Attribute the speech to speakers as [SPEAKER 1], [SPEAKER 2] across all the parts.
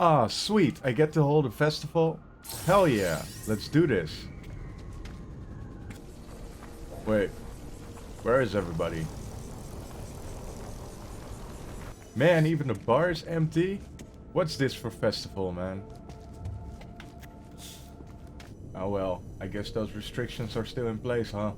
[SPEAKER 1] Ah, sweet, I get to hold a festival? Hell yeah, let's do this. Wait, where is everybody? Man, even the bar is empty? What's this for festival, man? Oh well, I guess those restrictions are still in place, huh?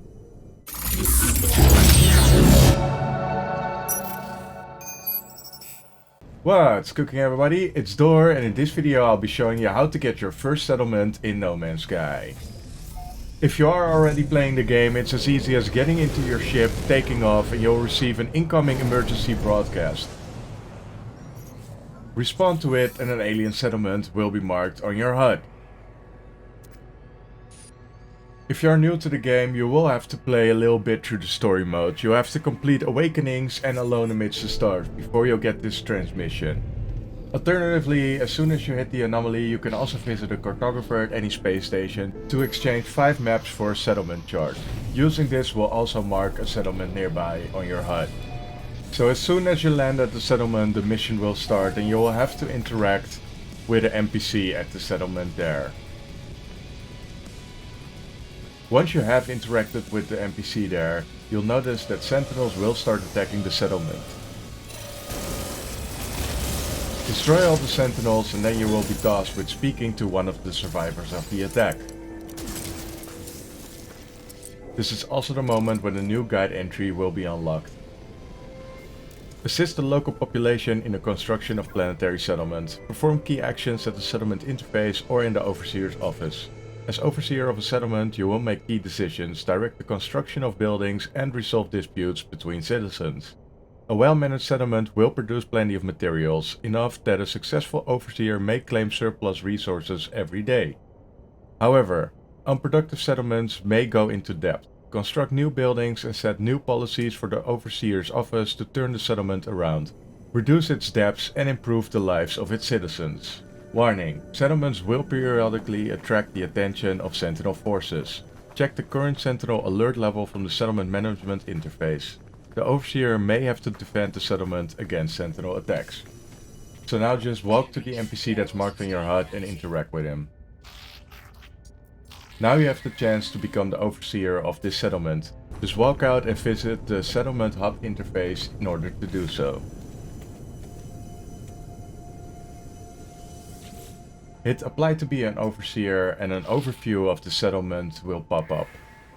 [SPEAKER 1] What's cooking, everybody? It's Door, and in this video I'll be showing you how to get your first settlement in No Man's Sky. If you are already playing the game, it's as easy as getting into your ship, taking off, and you'll receive an incoming emergency broadcast. Respond to it and an alien settlement will be marked on your HUD. If you are new to the game, you will have to play a little bit through the story mode. You'll have to complete Awakenings and Alone Amidst the Stars before you'll get this transmission. Alternatively, as soon as you hit the anomaly, you can also visit a cartographer at any space station to exchange 5 maps for a settlement chart. Using this will also mark a settlement nearby on your HUD. So as soon as you land at the settlement, the mission will start and you will have to interact with an NPC at the settlement there. Once you have interacted with the NPC there, you'll notice that sentinels will start attacking the settlement. Destroy all the sentinels and then you will be tasked with speaking to one of the survivors of the attack. This is also the moment when a new guide entry will be unlocked. Assist the local population in the construction of planetary settlements. Perform key actions at the settlement interface or in the overseer's office. As overseer of a settlement, you will make key decisions, direct the construction of buildings, and resolve disputes between citizens. A well-managed settlement will produce plenty of materials, enough that a successful overseer may claim surplus resources every day. However, unproductive settlements may go into debt. Construct new buildings and set new policies for the overseer's office to turn the settlement around, reduce its debts, and improve the lives of its citizens. Warning: settlements will periodically attract the attention of Sentinel forces. Check the current Sentinel alert level from the settlement management interface. The overseer may have to defend the settlement against Sentinel attacks. So now just walk to the NPC that's marked on your HUD and interact with him. Now you have the chance to become the overseer of this settlement. Just walk out and visit the settlement hub interface in order to do so. Hit apply to be an overseer and an overview of the settlement will pop up.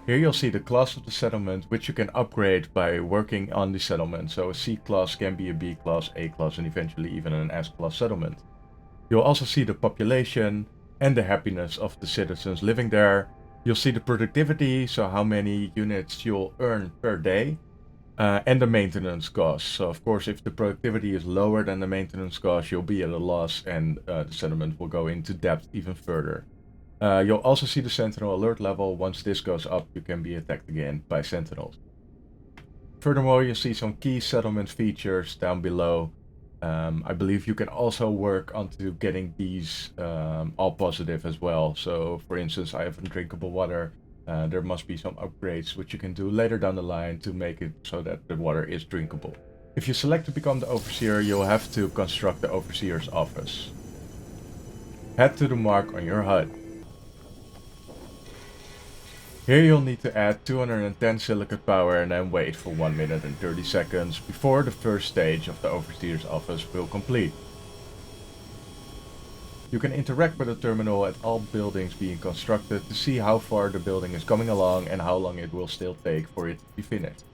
[SPEAKER 1] Here you'll see the class of the settlement, which you can upgrade by working on the settlement. So a C class can be a B class, A class, and eventually even an S class settlement. You'll also see the population and the happiness of the citizens living there. You'll see the productivity, so how many units you'll earn per day. And the maintenance cost. So of course, if the productivity is lower than the maintenance cost, you'll be at a loss and the settlement will go into debt even further. You'll also see the sentinel alert level. Once this goes up, you can be attacked again by sentinels. Furthermore, you'll see some key settlement features down below. I believe you can also work onto getting these all positive as well. So for instance, I have undrinkable water. There must be some upgrades which you can do later down the line to make it so that the water is drinkable. If you select to become the overseer, you'll have to construct the overseer's office. Head to the mark on your HUD. Here you'll need to add 210 silicate power and then wait for 1 minute and 30 seconds before the first stage of the overseer's office will complete. You can interact with the terminal at all buildings being constructed to see how far the building is coming along and how long it will still take for it to be finished.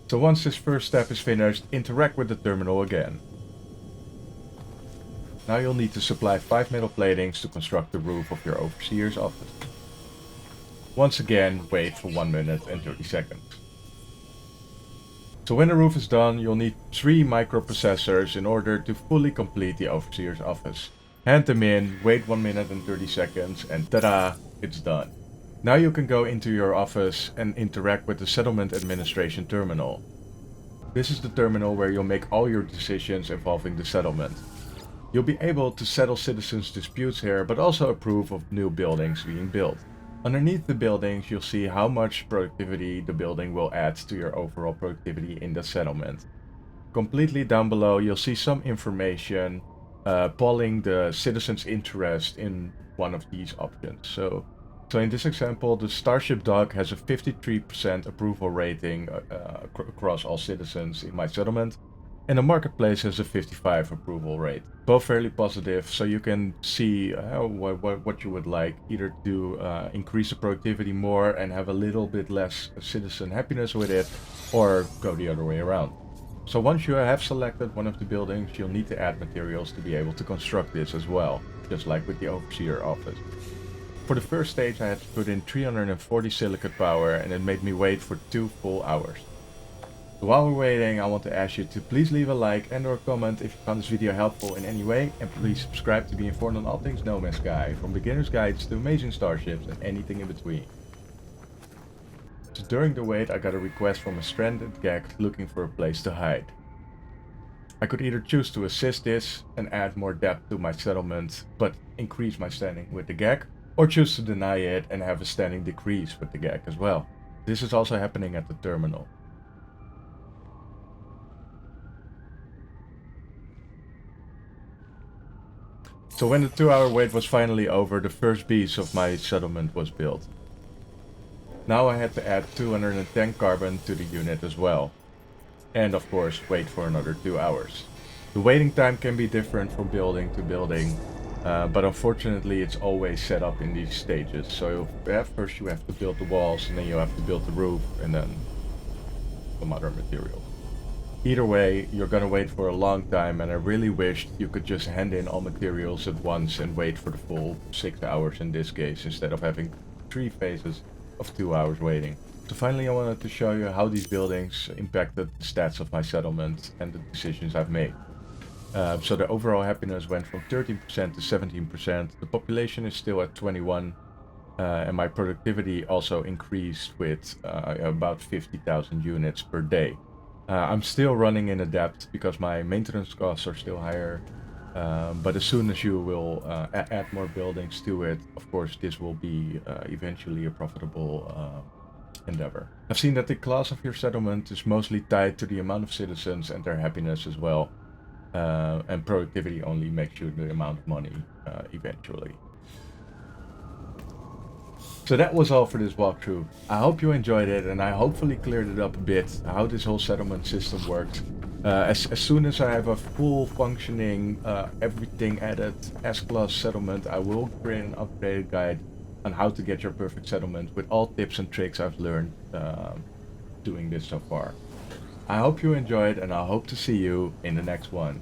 [SPEAKER 1] So once this first step is finished, interact with the terminal again. Now you'll need to supply 5 metal platings to construct the roof of your overseer's office. Once again, wait for 1 minute and 30 seconds. So when the roof is done, you'll need 3 microprocessors in order to fully complete the overseer's office. Hand them in, wait 1 minute and 30 seconds, and tada, it's done. Now you can go into your office and interact with the settlement administration terminal. This is the terminal where you'll make all your decisions involving the settlement. You'll be able to settle citizens' disputes here, but also approve of new buildings being built. Underneath the buildings, you'll see how much productivity the building will add to your overall productivity in the settlement. Completely down below, you'll see some information polling the citizens' interest in one of these options. So in this example, the Starship Dock has a 53% approval rating across all citizens in my settlement, and the Marketplace has a 55 approval rate. Both fairly positive, so you can see what you would like, either to increase the productivity more and have a little bit less citizen happiness with it, or go the other way around. So once you have selected one of the buildings, you'll need to add materials to be able to construct this as well, just like with the Overseer office. For the first stage I had to put in 340 silicate power, and it made me wait for 2 full hours. So while we're waiting, I want to ask you to please leave a like and or comment if you found this video helpful in any way, and please subscribe to be informed on all things No Man's Sky, from beginner's guides to amazing starships and anything in between. So during the wait I got a request from a stranded gag looking for a place to hide. I could either choose to assist this and add more depth to my settlement but increase my standing with the gag, or choose to deny it and have a standing decrease with the gag as well. This is also happening at the terminal. So when the 2-hour wait was finally over, the first piece of my settlement was built. Now I had to add 210 carbon to the unit as well. And of course wait for another 2 hours. The waiting time can be different from building to building, but unfortunately it's always set up in these stages. So first you have to build the walls, and then you have to build the roof, and then some other materials. Either way, you're gonna wait for a long time, and I really wished you could just hand in all materials at once and wait for the full 6 hours in this case, instead of having 3 phases of 2 hours waiting. So finally I wanted to show you how these buildings impacted the stats of my settlement and the decisions I've made. So the overall happiness went from 13% to 17%, the population is still at 21, and my productivity also increased with about 50,000 units per day. I'm still running in a debt because my maintenance costs are still higher, but as soon as you will add more buildings to it, of course this will be eventually a profitable endeavor. I've seen that the class of your settlement is mostly tied to the amount of citizens and their happiness as well, and productivity only makes you the amount of money eventually. So that was all for this walkthrough. I hope you enjoyed it, and I hopefully cleared it up a bit how this whole settlement system works. As soon as I have a full functioning, everything added S-class settlement, I will create an updated guide on how to get your perfect settlement with all tips and tricks I've learned doing this so far. I hope you enjoyed, and I hope to see you in the next one.